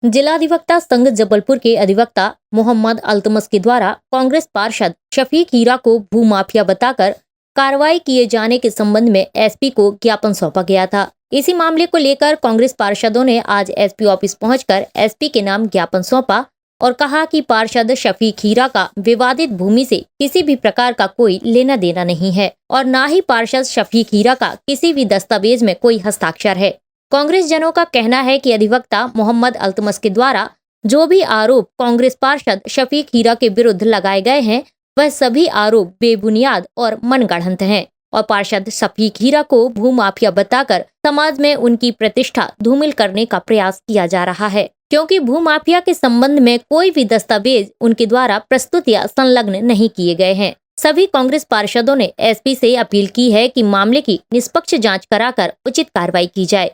जिला अधिवक्ता संघ जबलपुर के अधिवक्ता मोहम्मद अल्तमस के द्वारा कांग्रेस पार्षद शफीक हीरा को भूमाफिया बताकर कार्रवाई किए जाने के संबंध में एसपी को ज्ञापन सौंपा गया था। इसी मामले को लेकर कांग्रेस पार्षदों ने आज एसपी ऑफिस पहुंचकर एसपी के नाम ज्ञापन सौंपा और कहा कि पार्षद शफीक हीरा का विवादित भूमि से किसी भी प्रकार का कोई लेना देना नहीं है और न ही पार्षद शफीक हीरा का किसी भी दस्तावेज में कोई हस्ताक्षर है। कांग्रेस जनों का कहना है कि अधिवक्ता मोहम्मद अल्तमस के द्वारा जो भी आरोप कांग्रेस पार्षद शफीक हीरा के विरुद्ध लगाए गए हैं वह सभी आरोप बेबुनियाद और मनगढ़ंत हैं और पार्षद शफीक हीरा को भूमाफिया बताकर समाज में उनकी प्रतिष्ठा धूमिल करने का प्रयास किया जा रहा है, क्योंकि भूमाफिया के संबंध में कोई भी दस्तावेज उनके द्वारा प्रस्तुत या संलग्न नहीं किए गए हैं। सभी कांग्रेस पार्षदों ने एसपी से अपील की है कि मामले की निष्पक्ष जांच कराकर उचित कार्रवाई की जाए।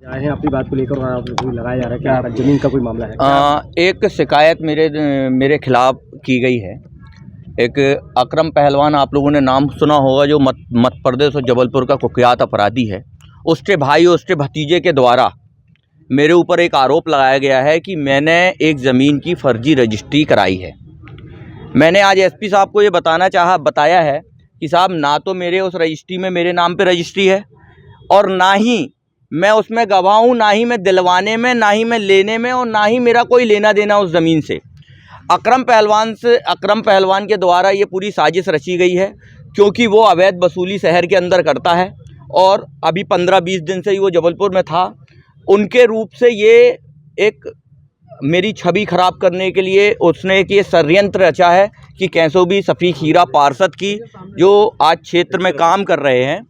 आपकी बात को लेकर लगाया जा रहा है क्या जमीन का कोई मामला है? एक शिकायत मेरे खिलाफ की गई है। एक अकरम पहलवान, आप लोगों ने नाम सुना होगा, जो मध्य प्रदेश और जबलपुर का कुख्यात अपराधी है। उसके भाई और उसके भतीजे के द्वारा मेरे ऊपर एक आरोप लगाया गया है कि मैंने एक ज़मीन की फर्जी रजिस्ट्री कराई है। मैंने आज एसपी साहब को ये बताया है कि साहब, ना तो मेरे उस रजिस्ट्री में मेरे नाम पे रजिस्ट्री है और ना ही मैं उसमें गवाह हूँ, ना ही मैं दिलवाने में, ना ही मैं लेने में, और ना ही मेरा कोई लेना देना उस ज़मीन से। अकरम पहलवान के द्वारा ये पूरी साजिश रची गई है, क्योंकि वो अवैध वसूली शहर के अंदर करता है और अभी 15-20 दिन से ही वो जबलपुर में था। उनके रूप से ये एक मेरी छवि खराब करने के लिए उसने एक ये षड्यंत्र रचा है कि कैसो भी शफीक हीरा पार्षद की, जो आज क्षेत्र में काम कर रहे हैं,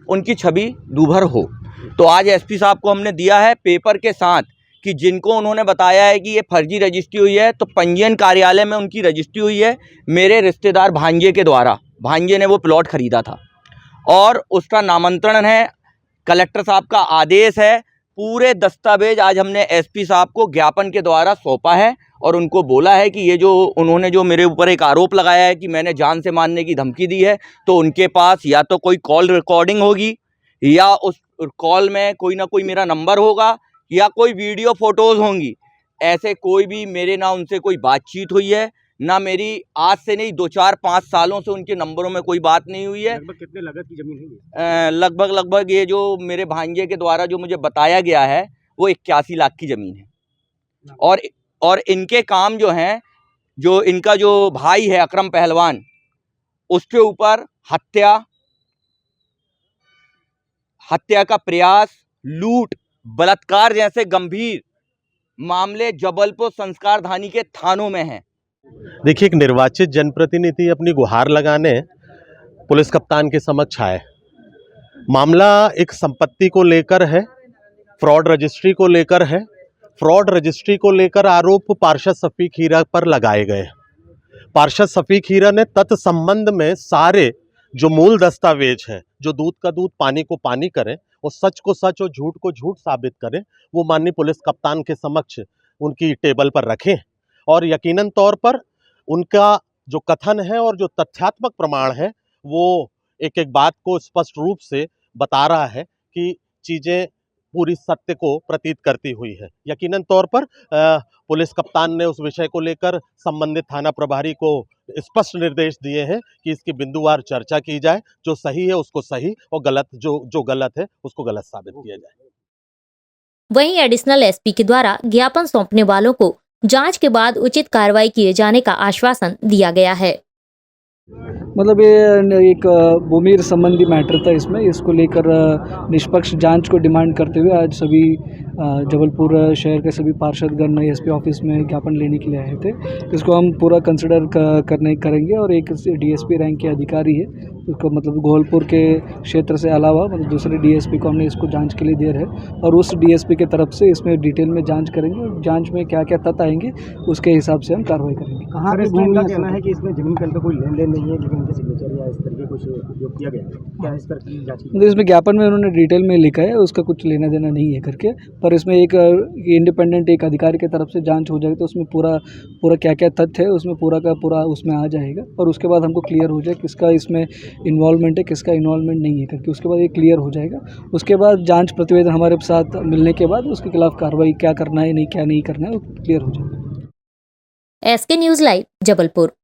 उनकी छवि दूभर हो। तो आज एसपी साहब को हमने दिया है पेपर के साथ कि जिनको उन्होंने बताया है कि ये फर्जी रजिस्ट्री हुई है, तो पंजीयन कार्यालय में उनकी रजिस्ट्री हुई है मेरे रिश्तेदार भांजे के द्वारा। भांजे ने वो प्लॉट खरीदा था और उसका नामांतरण है, कलेक्टर साहब का आदेश है। पूरे दस्तावेज आज हमने एसपी साहब को ज्ञापन के द्वारा सौंपा है और उनको बोला है कि ये जो उन्होंने जो मेरे ऊपर एक आरोप लगाया है कि मैंने जान से मारने की धमकी दी है, तो उनके पास या तो कोई कॉल रिकॉर्डिंग होगी या उस कॉल में कोई ना कोई मेरा नंबर होगा या कोई वीडियो फोटोज़ होंगी। ऐसे कोई भी मेरे ना उनसे कोई बातचीत हुई है, ना मेरी आज से नहीं 2-4-5 सालों से उनके नंबरों में कोई बात नहीं हुई है। लगभग कितने लागत की ज़मीन है ये? लगभग ये जो मेरे भांजे के द्वारा जो मुझे बताया गया है वो 81 लाख की ज़मीन है। और इनके काम जो हैं, जो इनका जो भाई है अकरम पहलवान, उसके ऊपर हत्या का प्रयास, लूट, बलात्कार जैसे गंभीर मामले जबलपुर संस्कारधानी के थानों में हैं। देखिए, एक निर्वाचित जनप्रतिनिधि अपनी गुहार लगाने पुलिस कप्तान के समक्ष आए। मामला एक संपत्ति को लेकर है, फ्रॉड रजिस्ट्री को लेकर है। फ्रॉड रजिस्ट्री को लेकर आरोप पार्षद शफीक हीरा पर लगाए गए। पार्षद शफीक हीरा ने तत्संबंध में सारे जो मूल दस्तावेज है, जो दूध का दूध पानी को पानी करें और सच को सच और झूठ को झूठ साबित करें, वो माननीय पुलिस कप्तान के समक्ष उनकी टेबल पर रखें। और यकीनन तौर पर उनका जो कथन है और जो तथ्यात्मक प्रमाण है वो एक बात को स्पष्ट रूप से बता रहा है कि चीज़ें पूरी सत्य को प्रतीत करती हुई है। यकीनन तौर पर पुलिस कप्तान ने उस विषय को लेकर संबंधित थाना प्रभारी को स्पष्ट निर्देश दिए हैं कि इसकी बिंदुवार चर्चा की जाए, जो सही है उसको सही और गलत जो गलत है उसको गलत साबित किया जाए। वहीं एडिशनल एसपी के द्वारा ज्ञापन सौंपने वालों को जांच के बाद उचित कार्रवाई किए जाने का आश्वासन दिया गया है। मतलब ये एक भूमि संबंधी मैटर था, इसको लेकर निष्पक्ष जांच को डिमांड करते हुए आज सभी जबलपुर शहर के सभी पार्षदगण एसपी ऑफिस में ज्ञापन लेने के लिए आए थे। इसको हम पूरा कंसिडर करेंगे और एक डीएसपी रैंक के अधिकारी है, उसको मतलब गोहलपुर के क्षेत्र से अलावा मतलब दूसरे डीएसपी को हमने इसको जांच के लिए दिया है और उस डीएसपी के तरफ से इसमें डिटेल में जांच करेंगे और जांच में क्या क्या तथ्य आएंगे उसके हिसाब से हम कार्रवाई करेंगे। कहाँ पे भूमि का कहना है कि इसमें जमीन का कोई लेन देन नहीं है, लेकिन इनके सिग्नेचर या इस तरह के कुछ उपयोग किया गया है, क्या इस तरह की जांच? इसमें ज्ञापन में उन्होंने डिटेल में लिखा है उसका कुछ लेना देना नहीं है करके, पर पर इसमें एक इंडिपेंडेंट एक अधिकारी की तरफ से जांच हो जाएगी तो उसमें पूरा क्या क्या तथ्य है उसमें पूरा का पूरा उसमें आ जाएगा और उसके बाद हमको क्लियर हो जाए किसका इसमें इन्वॉल्वमेंट है किसका इन्वॉल्वमेंट नहीं है करके उसके बाद ये क्लियर हो जाएगा। उसके बाद जांच प्रतिवेदन हमारे साथ मिलने के बाद उसके खिलाफ कार्रवाई क्या करना है नहीं क्या नहीं करना है वो क्लियर हो जाएगा। SK news live Jabalpur.